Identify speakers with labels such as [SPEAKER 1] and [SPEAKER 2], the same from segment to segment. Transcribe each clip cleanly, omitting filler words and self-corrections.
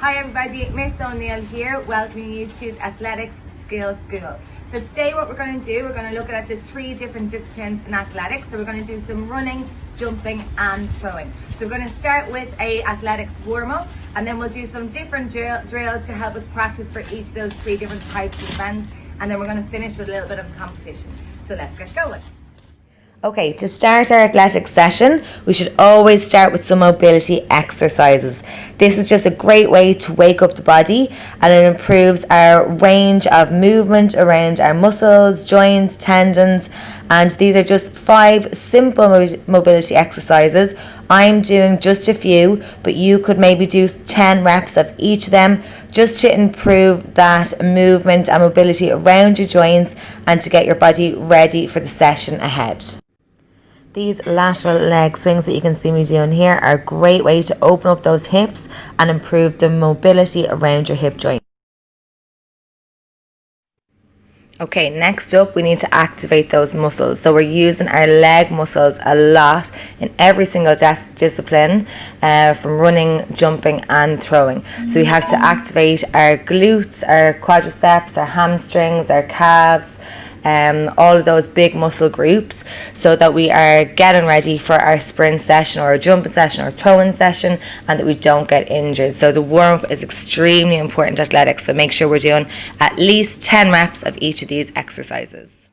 [SPEAKER 1] Hi everybody, Miss O'Neill here, welcoming you to the Athletics Skills School. So today what we're going to do, we're going to look at the 3 different disciplines in athletics. So we're going to do some running, jumping and throwing. So we're going to start with a athletics warm-up, and then we'll do some different drills to help us practice for each of those 3 different types of events, and then we're going to finish with a little bit of a competition. So let's get going.
[SPEAKER 2] Okay, to start our athletics session, we should always start with some mobility exercises. This is just a great way to wake up the body, and it improves our range of movement around our muscles, joints, tendons, and these are just 5 simple mobility exercises. I'm doing just a few, but you could maybe do 10 reps of each of them just to improve that movement and mobility around your joints and to get your body ready for the session ahead. These lateral leg swings that you can see me doing here are a great way to open up those hips and improve the mobility around your hip joint. Okay, next up we need to activate those muscles. So we're using our leg muscles a lot in every single discipline, from running, jumping and throwing. So we have to activate our glutes, our quadriceps, our hamstrings, our calves, all of those big muscle groups, so that we are getting ready for our sprint session or a jumping session or throwing session, and that we don't get injured. So the warm-up is extremely important to athletics, so make sure we're doing at least 10 reps of each of these exercises.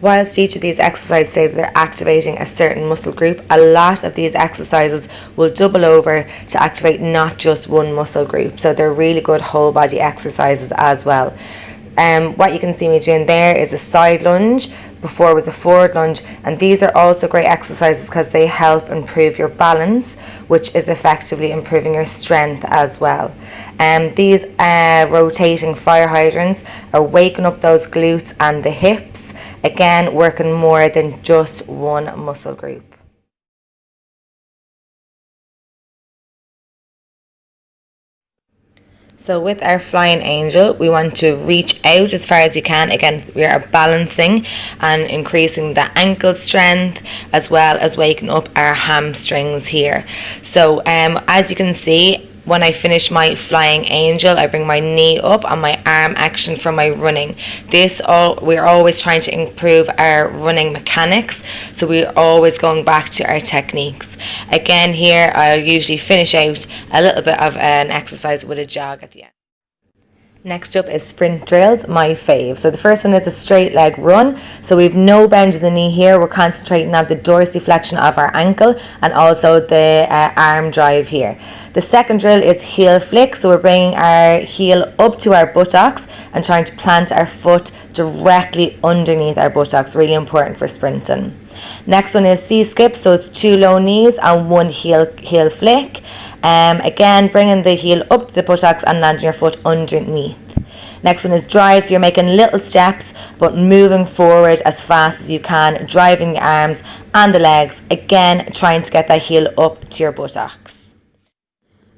[SPEAKER 2] Whilst each of these exercises say they're activating a certain muscle group, a lot of these exercises will double over to activate not just one muscle group. So they're really good whole body exercises as well. What you can see me doing there is a side lunge. Before was a forward lunge, and these are also great exercises because they help improve your balance, which is effectively improving your strength as well. These rotating fire hydrants are waking up those glutes and the hips, again working more than just one muscle group. So with our flying angel, we want to reach out as far as we can. Again, we are balancing and increasing the ankle strength as well as waking up our hamstrings here. So as you can see, when I finish my flying angel, I bring my knee up on my arm action for my running. We're always trying to improve our running mechanics, so we're always going back to our techniques. Again here, I'll usually finish out a little bit of an exercise with a jog at the end. Next up is sprint drills, my fave. So the first one is a straight leg run. So we've no bend in the knee here. We're concentrating on the dorsiflexion of our ankle and also the arm drive here. The second drill is heel flick. So we're bringing our heel up to our buttocks and trying to plant our foot directly underneath our buttocks. Really important for sprinting. Next one is C-skip. So it's 2 low knees and 1 heel flick. Again, bringing the heel up to the buttocks and landing your foot underneath. Next one is drive, so you're making little steps but moving forward as fast as you can, driving the arms and the legs, again trying to get that heel up to your buttocks.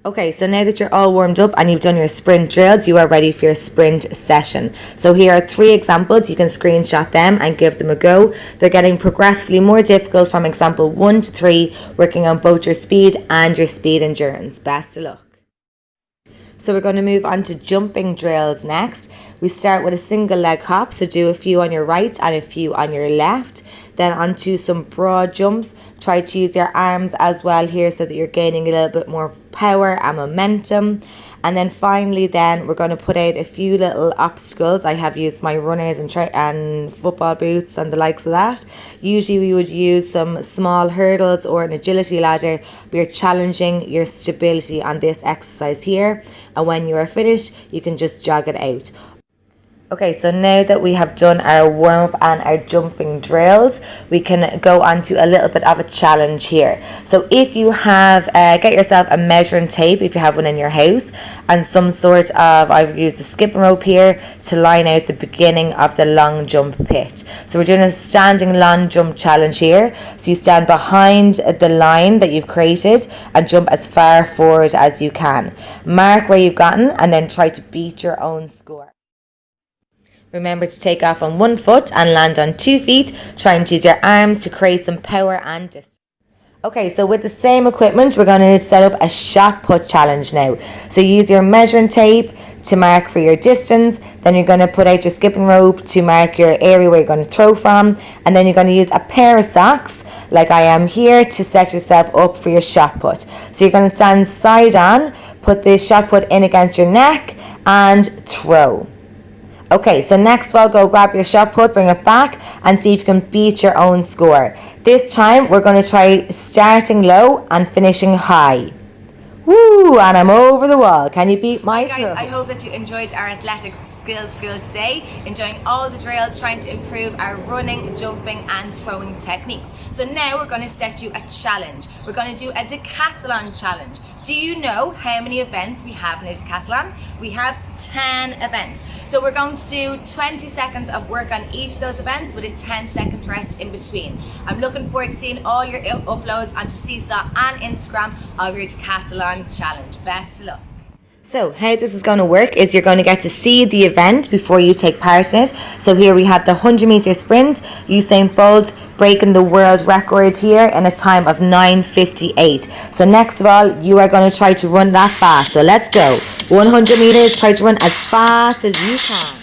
[SPEAKER 2] Okay, so now that you're all warmed up and you've done your sprint drills, you are ready for your sprint session. So here are 3 examples. You can screenshot them and give them a go. They're getting progressively more difficult from example 1 to 3, working on both your speed and your speed endurance. Best of luck. So we're going to move on to jumping drills next. We start with a single leg hop, so do a few on your right and a few on your left. Then onto some broad jumps. Try to use your arms as well here so that you're gaining a little bit more power and momentum. And then finally we're going to put out a few little obstacles. I have used my runners and football boots and the likes of that. Usually we would use some small hurdles or an agility ladder. We are challenging your stability on this exercise here. And when you are finished, you can just jog it out. Okay, so now that we have done our warm-up and our jumping drills, we can go on to a little bit of a challenge here. So if you have, get yourself a measuring tape, if you have one in your house, and some sort of, I've used a skipping rope here to line out the beginning of the long jump pit. So we're doing a standing long jump challenge here. So you stand behind the line that you've created and jump as far forward as you can. Mark where you've gotten and then try to beat your own score. Remember to take off on 1 foot and land on 2 feet, trying to use your arms to create some power and distance. Okay, so with the same equipment, we're going to set up a shot put challenge now. So you use your measuring tape to mark for your distance, then you're going to put out your skipping rope to mark your area where you're going to throw from, and then you're going to use a pair of socks, like I am here, to set yourself up for your shot put. So you're going to stand side on, put the shot put in against your neck, and throw. Okay, so next of all, go grab your shot put, bring it back, and see if you can beat your own score. This time, we're going to try starting low and finishing high. Woo, and I'm over the wall. Can you beat my throw?
[SPEAKER 1] Guys, I hope that you enjoyed our athletic skills school today, enjoying all the drills, trying to improve our running, jumping and throwing techniques. So now we're going to set you a challenge. We're going to do a decathlon challenge. Do you know how many events we have in a decathlon? We have 10 events. So we're going to do 20 seconds of work on each of those events with a 10-second rest in between. I'm looking forward to seeing all your uploads onto Seesaw and Instagram of your decathlon challenge. Best of luck.
[SPEAKER 2] So how this is going to work is you're going to get to see the event before you take part in it. So here we have the 100-meter sprint. Usain Bolt breaking the world record here in a time of 9:58. So next of all, you are going to try to run that fast. So let's go. 100 meters, try to run as fast as you can.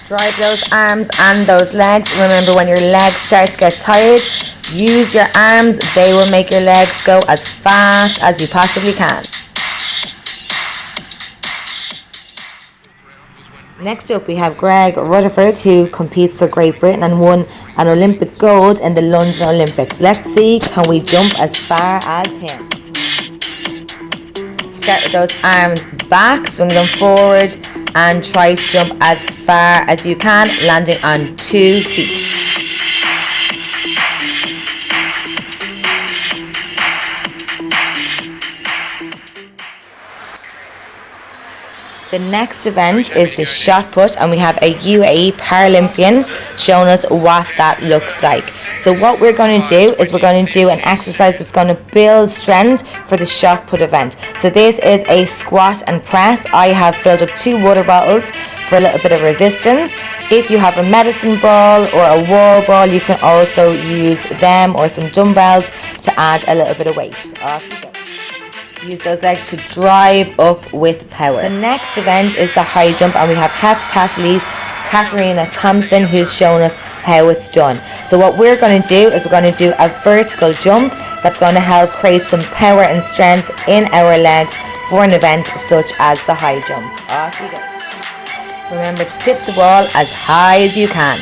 [SPEAKER 2] Drive those arms and those legs. Remember, when your legs start to get tired, use your arms. They will make your legs go as fast as you possibly can. Next up, we have Greg Rutherford, who competes for Great Britain and won an Olympic gold in the London Olympics. Let's see, can we jump as far as him? Start with those arms back, swing them forward, and try to jump as far as you can, landing on 2 feet. The next event is the shot put, and we have a UAE Paralympian showing us what that looks like. So what we're going to do is we're going to do an exercise that's going to build strength for the shot put event. So this is a squat and press. I have filled up 2 water bottles for a little bit of resistance. If you have a medicine ball or a wall ball, you can also use them or some dumbbells to add a little bit of weight. Off you go. Use those legs to drive up with power. So next event is the high jump, and we have heptathlete Katarina Thompson, who's shown us how it's done. So what we're going to do is we're going to do a vertical jump that's going to help create some power and strength in our legs for an event such as the high jump. Off you go. Remember to tip the ball as high as you can.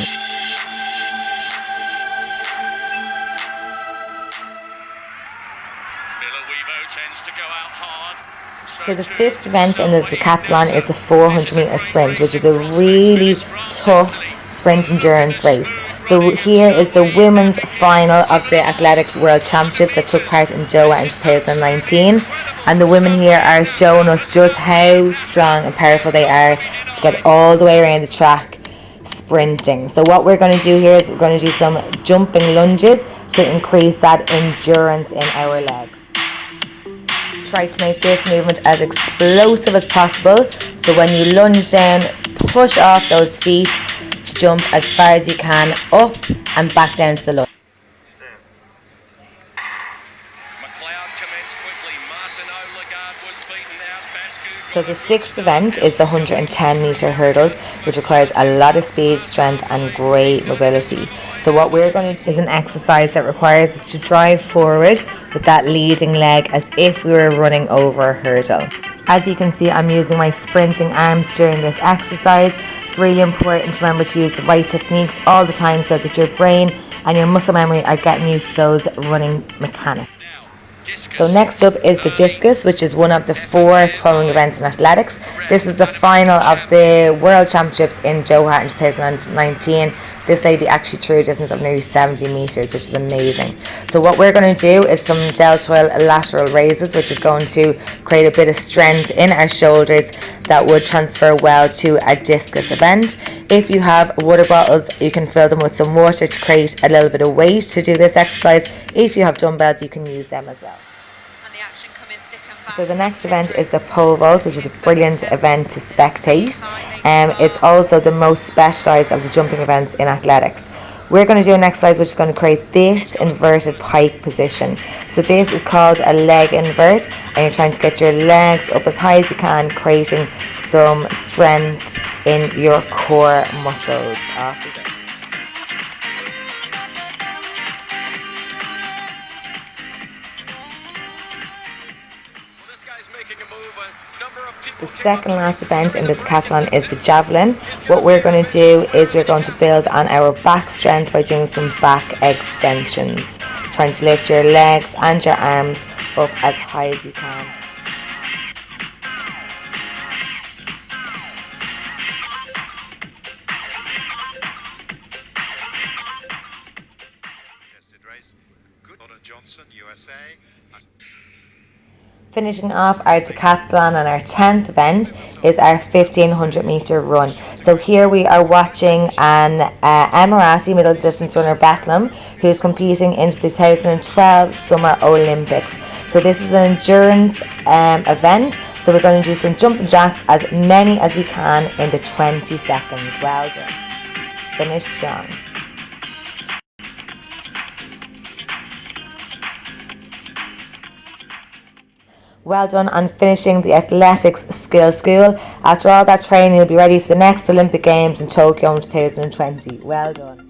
[SPEAKER 2] So the 5th event in the decathlon is the 400-meter sprint, which is a really tough sprint endurance race. So here is the women's final of the Athletics World Championships that took part in Doha in 2019. And the women here are showing us just how strong and powerful they are to get all the way around the track sprinting. So what we're going to do here is we're going to do some jumping lunges to increase that endurance in our legs. Try to make this movement as explosive as possible. So when you lunge down, push off those feet to jump as far as you can, up and back down to the lunge. So the 6th event is the 110-meter hurdles, which requires a lot of speed, strength and great mobility. So what we're going to do is an exercise that requires us to drive forward with that leading leg as if we were running over a hurdle. As you can see, I'm using my sprinting arms during this exercise. It's really important to remember to use the right techniques all the time so that your brain and your muscle memory are getting used to those running mechanics. So next up is the discus, which is one of the 4 throwing events in athletics. This is the final of the World Championships in Doha in 2019. This lady actually threw a distance of nearly 70 metres, which is amazing. So what we're going to do is some deltoid lateral raises, which is going to create a bit of strength in our shoulders that would transfer well to a discus event. If you have water bottles, you can fill them with some water to create a little bit of weight to do this exercise. If you have dumbbells, you can use them as well. So the next event is the pole vault, which is a brilliant event to spectate. It's also the most specialised of the jumping events in athletics. We're going to do an exercise which is going to create this inverted pike position. So this is called a leg invert, and you're trying to get your legs up as high as you can, creating some strength in your core muscles. Off you go. The second last event in the decathlon is the javelin. What we're going to do is we're going to build on our back strength by doing some back extensions, trying to lift your legs and your arms up as high as you can.
[SPEAKER 3] Johnson, USA.
[SPEAKER 2] Finishing off our decathlon, and our 10th event is our 1500 metre run. So here we are watching an Emirati middle distance runner, Bethlem, who's competing in the 2012 Summer Olympics. So this is an endurance event, so we're going to do some jumping jacks, as many as we can in the 20 seconds. Well done. Finish strong. Well done on finishing the Athletics Skills School. After all that training, you'll be ready for the next Olympic Games in Tokyo in 2020. Well done.